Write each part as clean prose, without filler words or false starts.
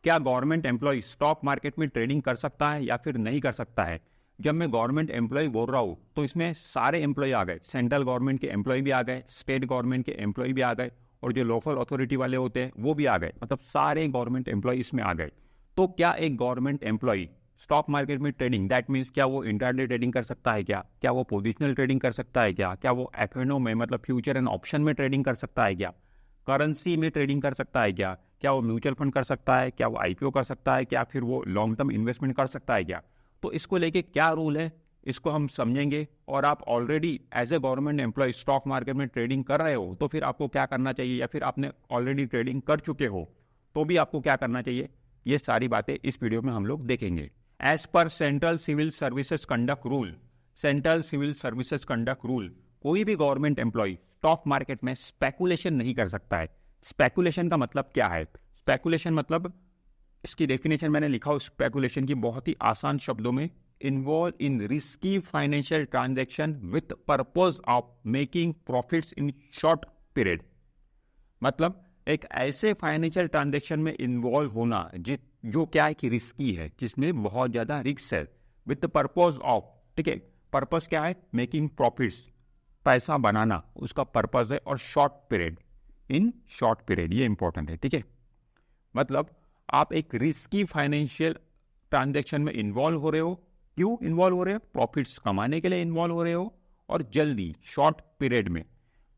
क्या government employ stock market में trading कर सकता है या फिर नहीं कर सकता है? जब मैं गवर्नमेंट एम्प्लॉय बोल रहा हूँ तो इसमें सारे एम्प्लॉय आ गए, सेंट्रल गवर्नमेंट के एम्प्लॉय भी आ गए, स्टेट गवर्नमेंट के एम्प्लॉय भी आ गए, और जो लोकल अथॉरिटी वाले होते हैं वो भी आ गए, मतलब सारे गवर्नमेंट एम्प्लॉय इसमें आ गए। तो क्या एक गवर्नमेंट एम्प्लॉय स्टॉक मार्केट में ट्रेडिंग, दैट मीन्स क्या वो इंट्राडे ट्रेडिंग कर सकता है? क्या वो पोजिशनल ट्रेडिंग कर सकता है? क्या वो एफएनओ में मतलब फ्यूचर एंड ऑप्शन में ट्रेडिंग कर सकता है? करेंसी में ट्रेडिंग कर सकता है? क्या वो म्यूचुअल फंड कर सकता है? क्या वो आईपीओ कर सकता है? क्या फिर वो लॉन्ग टर्म इन्वेस्टमेंट कर सकता है? तो इसको लेके क्या रूल है, इसको हम समझेंगे। और आप already as a government employ stock market में ट्रेडिंग कर रहे हो तो फिर आपको क्या करना चाहिए, या फिर आपने ऑलरेडी ट्रेडिंग कर चुके हो तो भी आपको क्या करना चाहिए, ये सारी बातें इस वीडियो में हम लोग देखेंगे। As per central civil services conduct rule, central civil services conduct rule, कोई भी गवर्नमेंट एम्प्लॉय स्टॉक मार्केट में स्पेकुलेशन नहीं कर सकता है। स्पेकुलेशन का मतलब क्या है? स्पेकुलेशन मतलब, इसकी डेफिनेशन मैंने लिखा हूं स्पेकुलेशन की बहुत ही आसान शब्दों में, involve in risky financial transaction with purpose of making profits in short period. मतलब एक ऐसे फाइनेंशियल ट्रांजैक्शन में इन्वॉल्व होना जो क्या है कि रिस्की है, जिसमें बहुत ज्यादा रिस्क है, विथ पर्पस ऑफ, ठीक है, पर्पस क्या है? मेकिंग प्रॉफिट्स, पैसा बनाना उसका पर्पस है, और short period, in short period, ये इंपॉर्टेंट है, ठीक है। मतलब आप एक रिस्की फाइनेंशियल ट्रांजैक्शन में इन्वॉल्व हो रहे हो। क्यों इन्वॉल्व हो रहे हो? प्रॉफिट्स कमाने के लिए इन्वॉल्व हो रहे हो, और जल्दी, शॉर्ट पीरियड में,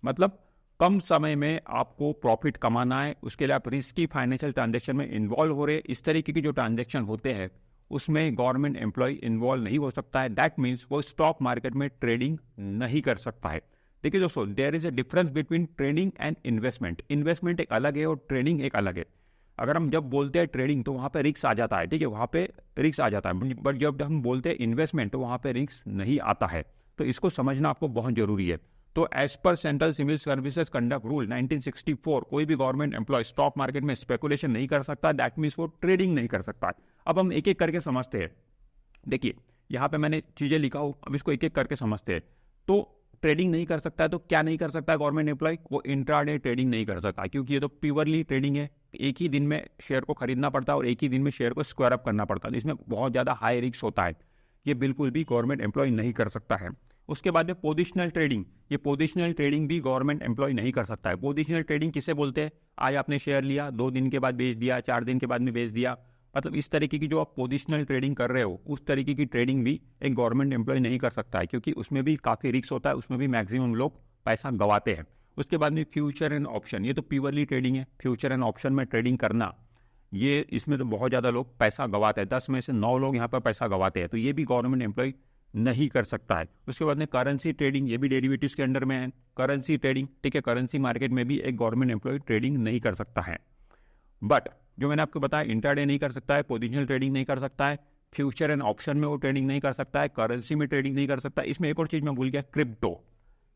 मतलब कम समय में आपको प्रॉफिट कमाना है, उसके लिए आप रिस्की फाइनेंशियल ट्रांजैक्शन में इन्वॉल्व हो रहे हैं। इस तरीके की जो ट्रांजैक्शन होते हैं उसमें गवर्नमेंट एम्प्लॉय इन्वॉल्व नहीं हो सकता है। दैट मीन्स वो स्टॉक मार्केट में ट्रेडिंग नहीं कर सकता है। देखिए दोस्तों, there is a difference between trading and investment. Investment एक अलग है और ट्रेडिंग एक अलग है। अगर हम जब बोलते हैं ट्रेडिंग तो वहाँ पे रिस्क आ जाता है, ठीक है, वहाँ पे रिस्क आ जाता है, बट जब हम बोलते हैं इन्वेस्टमेंट तो वहाँ पे रिस्क नहीं आता है। तो इसको समझना आपको बहुत जरूरी है। तो as per central civil services conduct rule 1964, कोई भी गवर्नमेंट एम्प्लॉय स्टॉक मार्केट में स्पेकुलेशन नहीं कर सकता, दैट मीन्स वो ट्रेडिंग नहीं कर सकता। अब हम एक एक करके समझते हैं। देखिए यहाँ पे मैंने चीजें लिखा हूं, अब इसको एक एक करके समझते हैं। तो ट्रेडिंग नहीं कर सकता है तो क्या नहीं कर सकता है गवर्नमेंट एम्प्लॉय? वो इंट्राडे ट्रेडिंग नहीं कर सकता, क्योंकि ये तो प्योरली ट्रेडिंग है। एक ही दिन में शेयर को खरीदना पड़ता है और एक ही दिन में शेयर को स्क्वायर अप करना पड़ता है, इसमें बहुत ज्यादा हाई रिस्क होता है। ये बिल्कुल भी गवर्नमेंट एम्प्लॉय नहीं कर सकता है। उसके बाद में पोजिशनल ट्रेडिंग, ये पोजिशनल ट्रेडिंग भी गवर्नमेंट एम्प्लॉय नहीं कर सकता है। पोजिशनल ट्रेडिंग किसे बोलते हैं? आज आपने शेयर लिया, 2 दिन के बाद बेच दिया, 4 दिन के बाद में बेच दिया, मतलब इस तरीके की जो आप पोजिशनल ट्रेडिंग कर रहे हो उस तरीके की ट्रेडिंग भी एक गवर्नमेंट एम्प्लॉय नहीं कर सकता है, क्योंकि उसमें भी काफी रिस्क होता है, उसमें भी मैक्सिमम लोग पैसा गंवाते हैं। उसके बाद में फ्यूचर एंड ऑप्शन, ये तो प्योरली ट्रेडिंग है। फ्यूचर एंड ऑप्शन में ट्रेडिंग करना, ये इसमें तो बहुत ज्यादा लोग पैसा गंवाते हैं, 10 में से 9 लोग यहाँ पर पैसा गंवाते हैं, तो ये भी गवर्नमेंट एम्प्लॉय नहीं कर सकता है। उसके बाद में करेंसी ट्रेडिंग, ये भी डेरिवेटिव्स के अंडर में है, करेंसी ट्रेडिंग, ठीक है, करेंसी मार्केट में भी एक गवर्नमेंट एम्प्लॉय ट्रेडिंग नहीं कर सकता है। बट जो मैंने आपको बताया, इंट्राडे नहीं कर सकता है, पोजिशनल ट्रेडिंग नहीं कर सकता है, फ्यूचर एंड ऑप्शन में वो ट्रेडिंग नहीं कर सकता है, करेंसी में ट्रेडिंग नहीं कर सकता है। इसमें एक और चीज मैं भूल गया, क्रिप्टो,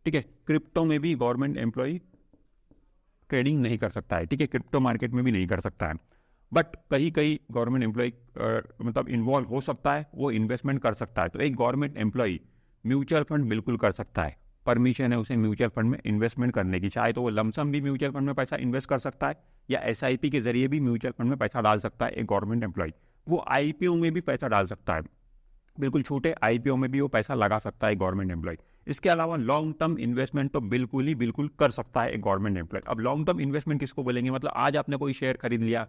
ठीक है, क्रिप्टो में भी गवर्नमेंट एम्प्लॉय ट्रेडिंग नहीं कर सकता है, ठीक है, क्रिप्टो मार्केट में भी नहीं कर सकता है। बट कहीं कहीं गवर्नमेंट एम्प्लॉय मतलब इन्वॉल्व हो सकता है, वो इन्वेस्टमेंट कर सकता है। तो एक गवर्नमेंट एम्प्लॉय म्यूचुअल फंड बिल्कुल कर सकता है, परमिशन है उसे म्यूचुअल फंड में इन्वेस्टमेंट करने की। चाहे तो वो लमसम भी म्यूचुअल फंड में पैसा इन्वेस्ट कर सकता है, या एसआईपी के जरिए भी म्यूचुअल फंड में पैसा डाल सकता है एक गवर्नमेंट एम्प्लॉय। वो आईपीओ में भी पैसा डाल सकता है, बिल्कुल छोटे आईपीओ में भी वो पैसा लगा सकता है गवर्नमेंट एम्प्लॉय। इसके अलावा लॉन्ग टर्म इन्वेस्टमेंट तो बिल्कुल कर सकता है एक गवर्नमेंट एम्प्लॉय। अब लॉन्ग टर्म इन्वेस्टमेंट किसको बोलेंगे? मतलब आज आपने कोई शेयर खरीद लिया,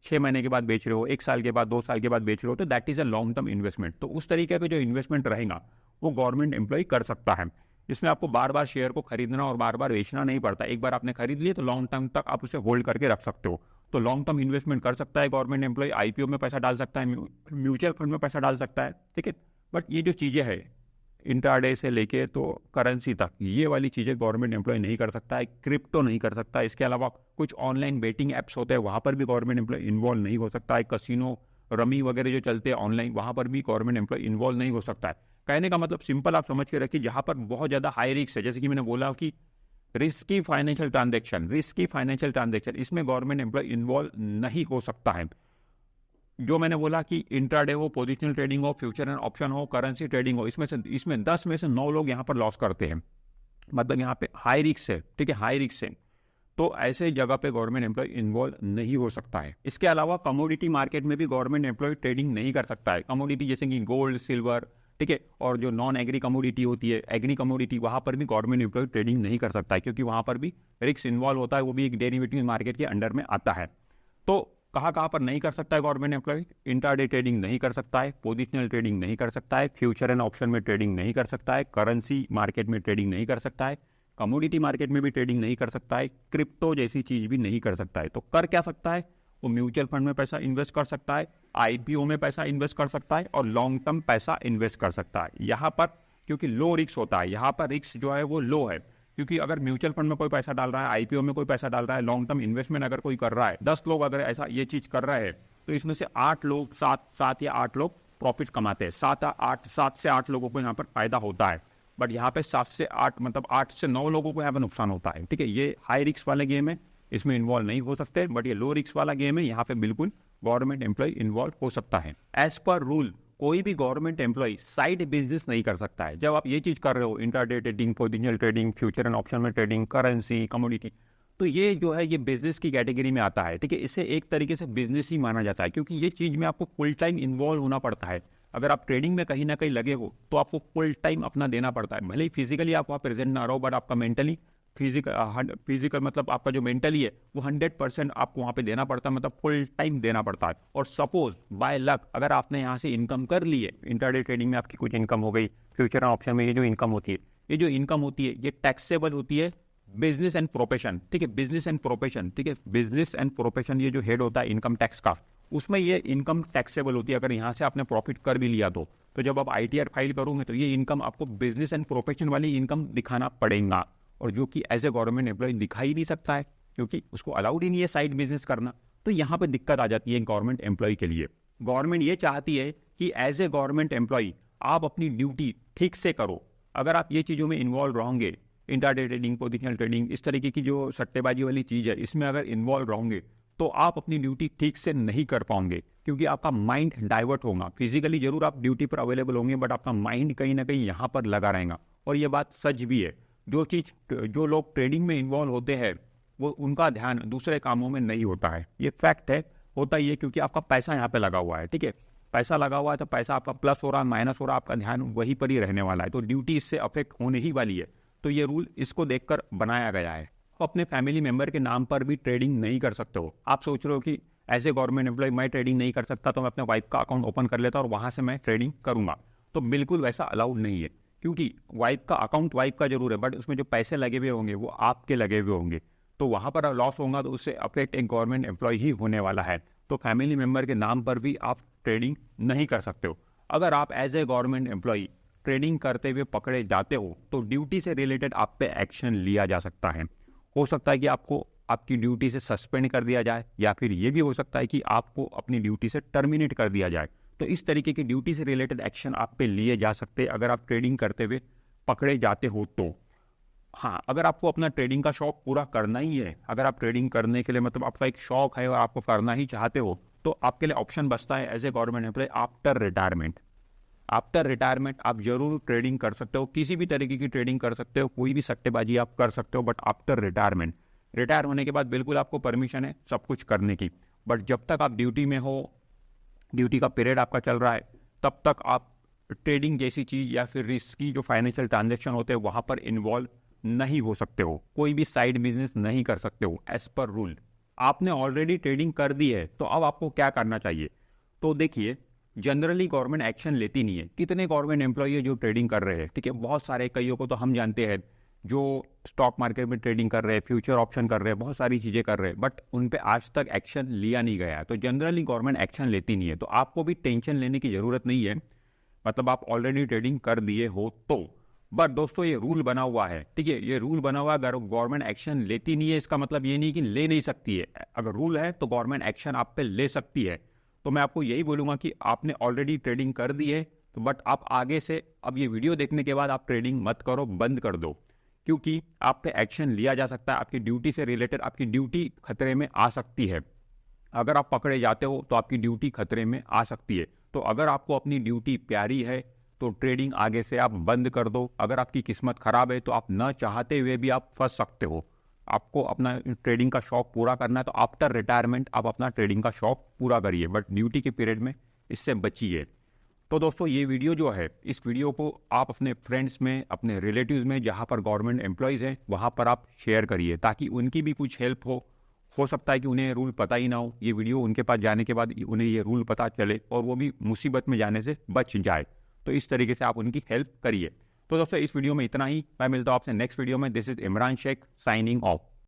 6 महीने के बाद बेच रहे हो, 1 साल के बाद, 2 साल के बाद बेच रहे हो, तो that is a long term investment. तो उस तरीके का जो इन्वेस्टमेंट रहेगा वो गवर्नमेंट एम्प्लॉय कर सकता है। इसमें आपको बार बार शेयर को खरीदना और बार बार बेचना नहीं पड़ता, एक बार आपने खरीद लिए तो लॉन्ग टर्म तक आप उसे होल्ड करके रख सकते हो। तो लॉन्ग टर्म इन्वेस्टमेंट कर सकता है गवर्नमेंट एम्प्लॉय, आईपीओ में पैसा डाल सकता है, म्यूचुअल फंड में पैसा डाल सकता है, ठीक है। बट ये जो चीजें है इंट्राडे से लेके तो करेंसी तक, ये वाली चीजें गवर्नमेंट एम्प्लॉय नहीं कर सकता है, क्रिप्टो नहीं कर सकता है। इसके अलावा कुछ ऑनलाइन बेटिंग एप्स होते हैं, वहां पर भी गवर्नमेंट एम्प्लॉय इन्वॉल्व नहीं हो सकता है। कसिनो, रमी वगैरह जो चलते हैं ऑनलाइन, वहां पर भी गवर्नमेंट एम्प्लॉय इन्वॉल्व नहीं हो सकता है। कहने का मतलब सिंपल आप समझ के रखिए, जहां पर बहुत ज्यादा हाई रिस्क है, जैसे कि मैंने बोला कि रिस्की फाइनेंशियल ट्रांजेक्शन, इसमें गवर्नमेंट एम्प्लॉय इन्वॉल्व नहीं हो सकता है। जो मैंने बोला कि इंट्राडे हो, पोजिशनल ट्रेडिंग हो, फ्यूचर एंड ऑप्शन हो, करेंसी ट्रेडिंग हो, इसमें 10 में से 9 लोग यहाँ पर लॉस करते हैं, मतलब यहाँ पे हाई रिस्क है, ठीक है, हाई रिस्क है। तो ऐसे जगह पे गवर्नमेंट एम्प्लॉय इन्वॉल्व नहीं हो सकता है। इसके अलावा कमोडिटी मार्केट में भी गवर्नमेंट एम्प्लॉय ट्रेडिंग नहीं कर सकता है। कमोडिटी जैसे कि गोल्ड, सिल्वर, ठीक है, और जो नॉन एग्री कमोडिटी होती है, एग्री कमोडिटी, वहाँ पर भी गवर्नमेंट एम्प्लॉय ट्रेडिंग नहीं कर सकता है, क्योंकि वहाँ पर भी रिस्क इन्वॉल्व होता है, वो भी एक डेरिवेटिव मार्केट के अंडर में आता है। तो कहाँ पर नहीं कर सकता है गवर्नमेंट एम्प्लॉय? इंट्राडे ट्रेडिंग नहीं कर सकता है, पोजिशनल ट्रेडिंग नहीं कर सकता है, फ्यूचर एंड ऑप्शन में ट्रेडिंग नहीं कर सकता है, करेंसी मार्केट में ट्रेडिंग नहीं कर सकता है, कमोडिटी मार्केट में भी ट्रेडिंग नहीं कर सकता है, क्रिप्टो जैसी चीज भी नहीं कर सकता है। तो कर क्या सकता है? वो म्यूचुअल फंड में पैसा इन्वेस्ट कर सकता है, आईपीओ में पैसा इन्वेस्ट कर सकता है और लॉन्ग टर्म पैसा इन्वेस्ट कर सकता है। यहाँ पर क्योंकि लो रिस्क होता है, यहाँ पर रिस्क जो है वो लो है, क्योंकि अगर म्यूचुअल फंड में कोई पैसा डाल रहा है, आईपीओ में कोई पैसा डाल रहा है, लॉन्ग टर्म इन्वेस्टमेंट अगर कोई कर रहा है, 10 लोग अगर ऐसा ये चीज कर रहे हैं, तो इसमें से 8 लोग, 7 या 8 लोग प्रॉफिट कमाते हैं, 7 से 8 लोगों को यहाँ पर फायदा होता है। बट यहाँ पे 7 से 8 मतलब 8 से 9 लोगों को यहाँ पे नुकसान होता है। ठीक है, ये हाई रिस्क वाले गेम है, इसमें इन्वॉल्व नहीं हो सकते। बट ये लो रिस्क वाला गेम है, यहाँ पे बिल्कुल गवर्नमेंट एम्प्लॉय इन्वॉल्व हो सकता है। एज पर रूल कोई भी गवर्नमेंट एम्प्लॉय साइड बिजनेस नहीं कर सकता है। जब आप ये चीज कर रहे हो, intraday trading, positional trading, future and option में ट्रेडिंग, करेंसी, कमोडिटी, तो ये जो है ये बिजनेस की कैटेगरी में आता है। ठीक है, इसे एक तरीके से बिजनेस ही माना जाता है, क्योंकि ये चीज में आपको फुल टाइम इन्वॉल्व होना पड़ता है। अगर आप ट्रेडिंग में कहीं ना कहीं लगे हो तो आपको फुल टाइम अपना देना पड़ता है। भले ही फिजिकली आप वहाँ प्रेजेंट ना रहो, बट आपका मेंटली फिजिकल मतलब आपका जो मेंटली है वो 100% आपको वहाँ पे देना पड़ता है, मतलब फुल टाइम देना पड़ता है। और सपोज बाय लक अगर आपने यहाँ से इनकम कर ली है, इंट्राडे ट्रेडिंग में आपकी कुछ इनकम हो गई, फ्यूचर एंड ऑप्शन में ये जो इनकम होती है, ये टैक्सेबल होती है बिजनेस एंड प्रोफेशन। ठीक है, बिजनेस एंड प्रोफेशन, ठीक है, बिजनेस एंड प्रोफेशन, ये जो हेड होता है इनकम टैक्स का, उसमें ये इनकम टैक्सेबल होती है। अगर यहाँ से आपने प्रॉफिट कर भी लिया तो जब आप आईटीआर फाइल करोगे तो ये इनकम आपको बिजनेस एंड प्रोफेशन वाली इनकम दिखाना पड़ेगा, और जो कि एज ए गवर्नमेंट एम्प्लॉय दिखा ही नहीं सकता है, क्योंकि उसको अलाउड ही नहीं है साइड बिजनेस करना। तो यहाँ पे दिक्कत आ जाती है गवर्नमेंट एम्प्लॉय के लिए। गवर्नमेंट ये चाहती है कि एज ए गवर्नमेंट एम्प्लॉय आप अपनी ड्यूटी ठीक से करो। अगर आप ये चीज़ों में इन्वॉल्व रहोगे, इंट्राडे ट्रेडिंग, पोजिशनल ट्रेडिंग, इस तरीके की जो सट्टेबाजी वाली चीज़ है, इसमें अगर इन्वॉल्व रहोगे तो आप अपनी ड्यूटी ठीक से नहीं कर पाओगे, क्योंकि आपका माइंड डाइवर्ट होगा। फिजिकली जरूर आप ड्यूटी पर अवेलेबल होंगे, बट आपका माइंड कहीं ना कहीं यहाँ पर लगा रहेगा। और ये बात सच भी है, जो लोग ट्रेडिंग में इन्वॉल्व होते हैं वो उनका ध्यान दूसरे कामों में नहीं होता है। ये फैक्ट है, होता ही है, क्योंकि आपका पैसा यहाँ पे लगा हुआ है। ठीक है, पैसा लगा हुआ है तो पैसा आपका प्लस हो रहा है, माइनस हो रहा है, आपका ध्यान वहीं पर ही रहने वाला है, तो ड्यूटी इससे अफेक्ट होने ही वाली है। तो ये रूल इसको देखकर बनाया गया है। अपने फैमिली मेंबर के नाम पर भी ट्रेडिंग नहीं कर सकते हो। आप सोच रहे हो कि ऐसे गवर्नमेंट एम्प्लॉय मैं ट्रेडिंग नहीं कर सकता, तो मैं अपने वाइफ का अकाउंट ओपन कर लेता और वहां से मैं ट्रेडिंग करूंगा, तो बिल्कुल वैसा अलाउड नहीं है। क्योंकि वाइफ का अकाउंट वाइफ का जरूर है, बट उसमें जो पैसे लगे हुए होंगे वो आपके लगे हुए होंगे, तो वहां पर लॉस होगा तो उससे अफेक्ट एक गवर्नमेंट एम्प्लॉय ही होने वाला है। तो फैमिली मेंबर के नाम पर भी आप ट्रेडिंग नहीं कर सकते हो। अगर आप as a government employ trading करते हुए पकड़े जाते हो तो ड्यूटी से रिलेटेड आप पे एक्शन लिया जा सकता है। हो सकता है कि आपको आपकी ड्यूटी से सस्पेंड कर दिया जाए, या फिर ये भी हो सकता है कि आपको अपनी ड्यूटी से टर्मिनेट कर दिया जाए। तो इस तरीके की ड्यूटी से रिलेटेड एक्शन आप पे लिए जा सकते हैं अगर आप ट्रेडिंग करते हुए पकड़े जाते हो तो। हाँ, अगर आपको अपना ट्रेडिंग का शौक पूरा करना ही है, अगर आप ट्रेडिंग करने के लिए मतलब आपका एक शौक है और आपको करना ही चाहते हो, तो आपके लिए ऑप्शन बचता है as a government employ after retirement. After retirement आप जरूर ट्रेडिंग कर सकते हो, किसी भी तरीके की ट्रेडिंग कर सकते हो, कोई भी सट्टेबाजी आप कर सकते हो, बट आफ्टर रिटायरमेंट, रिटायर होने के बाद बिल्कुल आपको परमिशन है सब कुछ करने की। बट जब तक आप ड्यूटी में हो, ड्यूटी का पीरियड आपका चल रहा है, तब तक आप ट्रेडिंग जैसी चीज या फिर रिस्की जो फाइनेंशियल ट्रांजेक्शन होते हैं वहां पर इन्वॉल्व नहीं हो सकते हो, कोई भी साइड बिजनेस नहीं कर सकते हो एज पर रूल। आपने ऑलरेडी ट्रेडिंग कर दी है, तो अब आपको क्या करना चाहिए? तो देखिए, जनरली गवर्नमेंट एक्शन लेती नहीं है। कितने गवर्नमेंट एम्प्लॉई है जो ट्रेडिंग कर रहे हैं, ठीक है, बहुत सारे, कईयों को तो हम जानते हैं जो स्टॉक मार्केट में ट्रेडिंग कर रहे हैं, फ्यूचर ऑप्शन कर रहे हैं, बहुत सारी चीजें कर रहे हैं, बट उन पे आज तक एक्शन लिया नहीं गया है। तो जनरली गवर्नमेंट एक्शन लेती नहीं है, तो आपको भी टेंशन लेने की जरूरत नहीं है, मतलब आप ऑलरेडी ट्रेडिंग कर दिए हो तो। बट दोस्तों, ये रूल बना हुआ है, ठीक है, ये रूल बना हुआ है, अगर गवर्नमेंट एक्शन लेती नहीं है इसका मतलब ये नहीं कि ले नहीं सकती है। अगर रूल है तो गवर्नमेंट एक्शन आप पे ले सकती है। तो मैं आपको यही बोलूंगा कि आपने ऑलरेडी ट्रेडिंग कर दी है, तो बट आप आगे से अब ये वीडियो देखने के बाद आप ट्रेडिंग मत करो, बंद कर दो, क्योंकि आप पे एक्शन लिया जा सकता है। आपकी ड्यूटी से रिलेटेड आपकी ड्यूटी खतरे में आ सकती है। अगर आप पकड़े जाते हो तो आपकी ड्यूटी खतरे में आ सकती है। तो अगर आपको अपनी ड्यूटी प्यारी है तो ट्रेडिंग आगे से आप बंद कर दो। अगर आपकी किस्मत खराब है तो आप न चाहते हुए भी आप फंस सकते हो। आपको अपना ट्रेडिंग का शौक पूरा करना है तो आफ्टर रिटायरमेंट आप अपना ट्रेडिंग का शौक पूरा करिए, बट ड्यूटी के पीरियड में इससे बचिए। तो दोस्तों ये वीडियो जो है, इस वीडियो को आप अपने फ्रेंड्स में, अपने रिलेटिव्स में जहाँ पर गवर्नमेंट एम्प्लॉयज़ हैं वहाँ पर आप शेयर करिए, ताकि उनकी भी कुछ हेल्प हो सकता है कि उन्हें रूल पता ही ना हो, ये वीडियो उनके पास जाने के बाद उन्हें ये रूल पता चले और वो भी मुसीबत में जाने से बच जाए। तो इस तरीके से आप उनकी हेल्प करिए। तो दोस्तों इस वीडियो में इतना ही, मैं मिलता हूँ आपसे नेक्स्ट वीडियो में। This is Imran Shaikh signing of.